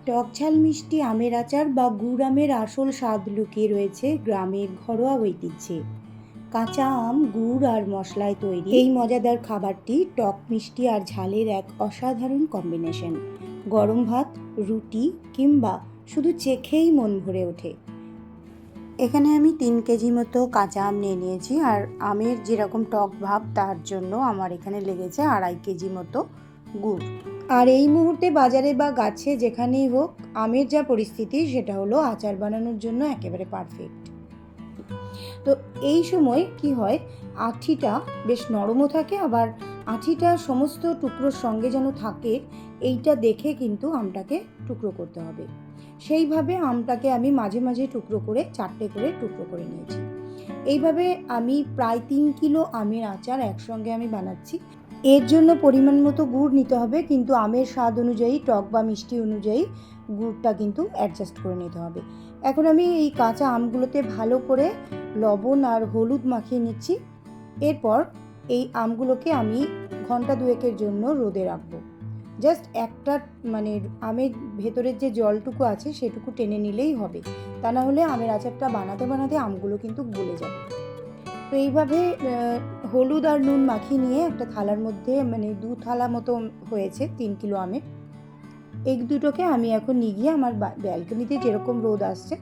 টকঝাল মিষ্টি আমের আচার বা গুড় আমের আসল স্বাদ লুকিয়ে রয়েছে গ্রামের ঘরোয়া ঐতিহ্যে। কাঁচা আম, গুড় আর মশলায় তৈরি এই মজাদার খাবারটি টক মিষ্টি আর ঝালের এক অসাধারণ কম্বিনেশন। গরম ভাত, রুটি কিংবা শুধু চেখেই মন ভরে ওঠে। এখানে আমি 3 কেজি মতো কাঁচা আম নিয়ে নিয়েছি, আর আমের যেরকম টক ভাব তার জন্য আমার এখানে লেগেছে 2.5 কেজি মতো গুড়। আর এই মুহূর্তে বাজারে বা গাছে যেখানেই হোক আমের যা পরিস্থিতি সেটা হলো আচার বানানোর জন্য একেবারে পারফেক্ট। তো এই সময় কি হয়, আঁঠিটা বেশ নরমও থাকে, আবার আঁঠিটা সমস্ত টুকরোর সঙ্গে যেন থাকে এইটা দেখে কিন্তু আমটাকে টুকরো করতে হবে। সেইভাবে আমটাকে আমি মাঝে মাঝে টুকরো করে 4টে করে টুকরো করে নিয়েছি। এইভাবে আমি প্রায় 3 কিলো আমের আচার একসঙ্গে আমি বানাচ্ছি। এর জন্য পরিমাণ মতো গুড় নিতে হবে, কিন্তু আমের স্বাদ অনুযায়ী, টক বা মিষ্টি অনুযায়ী গুড়টা কিন্তু অ্যাডজাস্ট করে নিতে হবে। এখন আমি এই কাঁচা আমগুলোতে ভালো করে লবণ আর হলুদ মাখিয়ে নিচ্ছি। এরপর এই আমগুলোকে আমি ঘন্টা 2-এর জন্য রোদে রাখবো। জাস্ট একটা আমের ভেতরের যে জলটুকু আছে সেটুকু টেনে নিলেই হবে, তা না হলে আমের আচারটা বানাতে বানাতে আমগুলো কিন্তু গলে যাবে। তো এইভাবে হলুদ আর নুন মাখিয়ে নিয়ে একটা থালার মধ্যে 2 থালা মতো হয়েছে 3 কিলো আমে, এই দুটোকে আমি এখন নিয়ে গিয়ে আমার ব্যালকনিতে যেরকম রোদ আসছে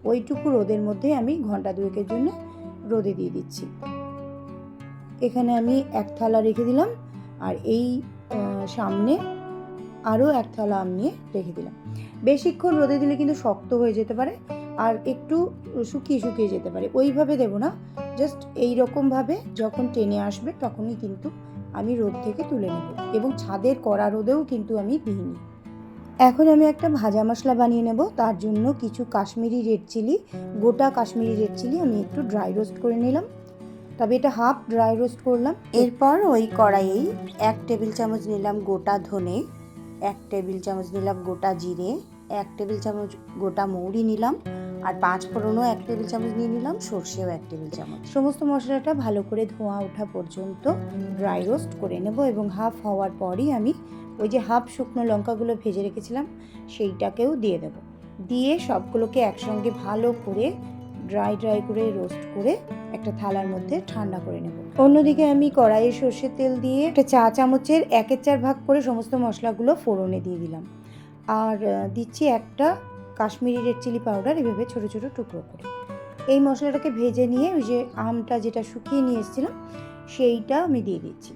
ওইটুকু রোদের মধ্যে আমি ঘন্টা 2-এর জন্য রোদে দিয়ে দিচ্ছি। এখানে আমি 1 থালা রেখে দিলাম, আর এই সামনে আরও 1 থালা আম নিয়ে রেখে দিলাম। বেশিক্ষণ রোদে দিলে কিন্তু শক্ত হয়ে যেতে পারে আর একটু শুকিয়ে শুকিয়ে যেতে পারে, ওইভাবে দেবো না। জাস্ট এইরকমভাবে যখন টেনে আসবে তখনই কিন্তু আমি রোদ থেকে তুলে নেব, এবং ছাদের কড়া রোদেও কিন্তু আমি দিইনি। এখন আমি একটা ভাজা মশলা বানিয়ে নেব। তার জন্য কিছু কাশ্মীরি রেড চিলি, গোটা কাশ্মীরি রেড চিলি আমি একটু ড্রাই রোস্ট করে নিলাম, তবে এটা হাফ ড্রাই রোস্ট করলাম। এরপর ওই কড়াইয়েই 1 টেবিল চামচ নিলাম গোটা ধনে, 1 টেবিল চামচ নিলাম গোটা জিরে, 1 টেবিল চামচ গোটা মৌরি নিলাম, আর 5 ফোড়নও 1 টেবিল চামচ নিয়ে নিলাম, সর্ষেও 1 টেবিল চামচ। সমস্ত মশলাটা ভালো করে ধোঁয়া ওঠা পর্যন্ত ড্রাই রোস্ট করে নেব, এবং হাফ হওয়ার পরই আমি ওই যে হাফ শুকনো লঙ্কাগুলো ভেজে রেখেছিলাম সেইটাকেও দিয়ে দেব। দিয়ে সবগুলোকে একসঙ্গে ভালো করে ড্রাই করে রোস্ট করে একটা থালার মধ্যে ঠান্ডা করে নেব। অন্যদিকে আমি কড়াইয়ে সর্ষের তেল দিয়ে একটা চা চামচের 1/4 ভাগ করে সমস্ত মশলাগুলো ফোড়নে দিয়ে দিলাম, আর দিচ্ছি একটা কাশ্মীরি রেড চিলি পাউডার, এভাবে ছোটো ছোটো টুকরো করে। এই মশলাটাকে ভেজে নিয়ে ওই যে আমটা যেটা শুকিয়ে নিয়ে এসেছিলাম সেইটা আমি দিয়ে দিচ্ছি।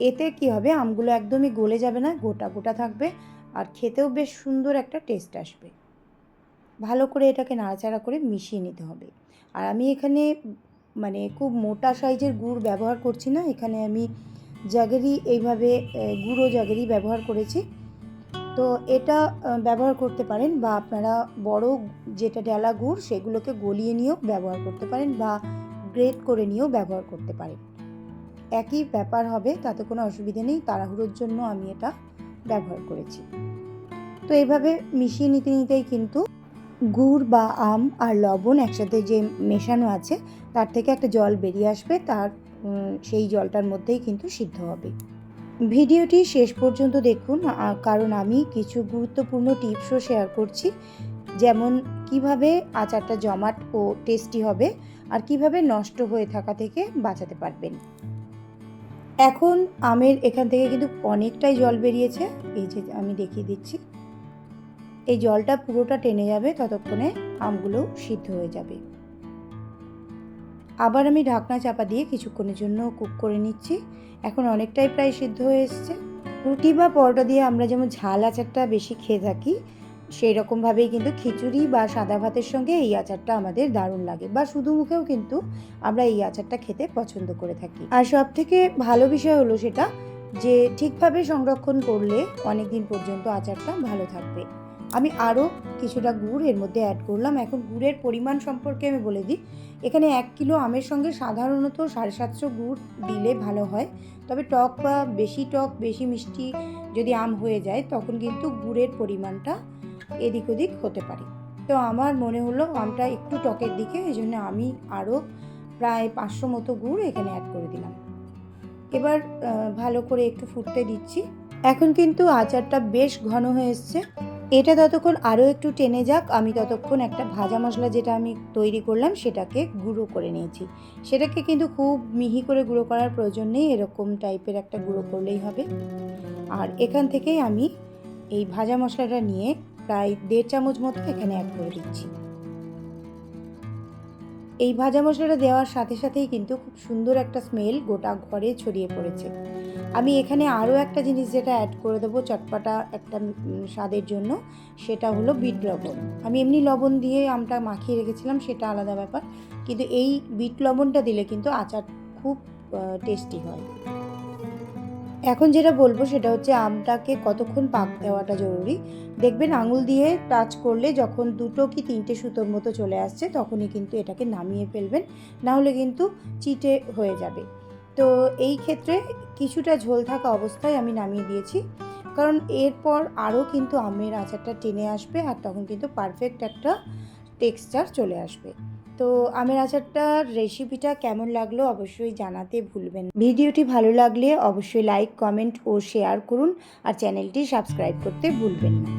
এতে কি হবে, আমগুলো একদমই গলে যাবে না, গোটা গোটা থাকবে, আর খেতেও বেশ সুন্দর একটা টেস্ট আসবে। ভালো করে এটাকে নাড়াচাড়া করে মিশিয়ে নিতে হবে। আর আমি এখানে খুব মোটা সাইজের গুড় ব্যবহার করছি না, এখানে আমি জাগেরি, এইভাবে গুঁড়ো জাগেরি ব্যবহার করেছি। তো এটা ব্যবহার করতে পারেন, বা আপনারা বড় যেটা ডেলা গুড় সেগুলোকে গলিয়ে নিয়েও ব্যবহার করতে পারেন, বা গ্রেট করে নিয়েও ব্যবহার করতে পারেন। একই ব্যাপার হবে, তাতে কোনো অসুবিধা নেই। তাড়াহুড়োর জন্য আমি এটা ব্যবহার করেছি। তো এইভাবে মিশিয়ে নিতে নিতেই কিন্তু গুড় বা আম আর লবণ একসাথে যে মেশানো আছে তার থেকে একটা জল বেরিয়ে আসবে, তার সেই জলটার মধ্যেই কিন্তু সিদ্ধ হবে। ভিডিওটি শেষ পর্যন্ত দেখুন, কারণ আমি কিছু গুরুত্বপূর্ণ টিপসও শেয়ার করছি, যেমন কিভাবে আচারটা জমাট ও টেস্টি হবে, আর কিভাবে নষ্ট হয়ে থাকা থেকে বাঁচাতে পারবেন। এখন আমের এখান থেকে কিন্তু অনেকটাই জল বেরিয়েছে, এই যে আমি দেখিয়ে দিচ্ছি। এই জলটা পুরোটা টেনে যাবে, ততক্ষণে আমগুলো সিদ্ধ হয়ে যাবে। আবার আমি ঢাকনা চাপা দিয়ে কিছুক্ষণের জন্য কুক করে নিচ্ছি। এখন অনেকটাই প্রায় সিদ্ধ হয়ে এসছে। রুটি বা পরোটা দিয়ে আমরা যেমন ঝাল আচারটা বেশি খেয়ে থাকি, সেই রকমভাবেই কিন্তু খিচুড়ি বা সাদা ভাতের সঙ্গে এই আচারটা আমাদের দারুণ লাগে, বা শুধু মুখেও কিন্তু আমরা এই আচারটা খেতে পছন্দ করে থাকি। আর সবথেকে ভালো বিষয় হলো সেটা যে ঠিকভাবে সংরক্ষণ করলে অনেক দিন পর্যন্ত আচারটা ভালো থাকবে। আমি আরও কিছুটা গুড় এর মধ্যে অ্যাড করলাম। এখন গুড়ের পরিমাণ সম্পর্কে আমি বলে দিই। এখানে 1 কিলো আমের সঙ্গে সাধারণত 750 গুড় দিলে ভালো হয়, তবে টক বা বেশি টক বেশি মিষ্টি যদি আম হয়ে যায় তখন কিন্তু গুড়ের পরিমাণটা এদিক ওদিক হতে পারে। তো আমার মনে হলো আমটা একটু টকের দিকে, এই জন্য আমি আরও প্রায় 500 মতো গুড় এখানে অ্যাড করে দিলাম। এবার ভালো করে একটু ফুটতে দিচ্ছি। এখন কিন্তু আচারটা বেশ ঘন হয়ে এসছে। এটা ততক্ষণ আরও একটু টেনে যাক, আমি ততক্ষণ একটা ভাজা মশলা যেটা আমি তৈরি করলাম সেটাকে গুঁড়ো করে নিয়েছি। সেটাকে কিন্তু খুব মিহি করে গুঁড়ো করার প্রয়োজন নেই, এরকম টাইপের একটা গুঁড়ো করলেই হবে। আর এখান থেকেই আমি এই ভাজা মশলাটা নিয়ে প্রায় 1.5 চামচ মতো এখানে অ্যাড করে দিচ্ছি। এই ভাজা মশলাটা দেওয়ার সাথে সাথেই কিন্তু খুব সুন্দর একটা স্মেল গোটা ঘরে ছড়িয়ে পড়েছে। আমি এখানে আরও একটা জিনিস যেটা অ্যাড করে দেবো চটপাটা একটা স্বাদের জন্য, সেটা হলো বিট লবণ। আমি এমনি লবণ দিয়ে আমটা মাখিয়ে রেখেছিলাম, সেটা আলাদা ব্যাপার, কিন্তু এই বিট লবণটা দিলে কিন্তু আচার খুব টেস্টি হয়। এখন যেটা বলবো সেটা হচ্ছে আমটাকে কতক্ষণ পাক দেওয়াটা জরুরি। দেখবেন আঙুল দিয়ে টাচ করলে যখন 2 কি 3টে সুতোর মতো চলে আসছে তখনই কিন্তু এটাকে নামিয়ে ফেলবেন, না হলে কিন্তু চিটে হয়ে যাবে। তো এই ক্ষেত্রে কিছুটা ঝোল থাকা অবস্থায় আমি নামিয়ে দিয়েছি, কারণ এরপর আরও কিন্তু আমের আচারটা টেনে আসবে আর তখন কিন্তু পারফেক্ট একটা টেক্সচার চলে আসবে। তো আমের আচারটার রেসিপিটা কেমন লাগলো অবশ্যই জানাতে ভুলবেন না। ভিডিওটি ভালো লাগলে অবশ্যই লাইক, কমেন্ট ও শেয়ার করুন আর চ্যানেলটি সাবস্ক্রাইব করতে ভুলবেন না।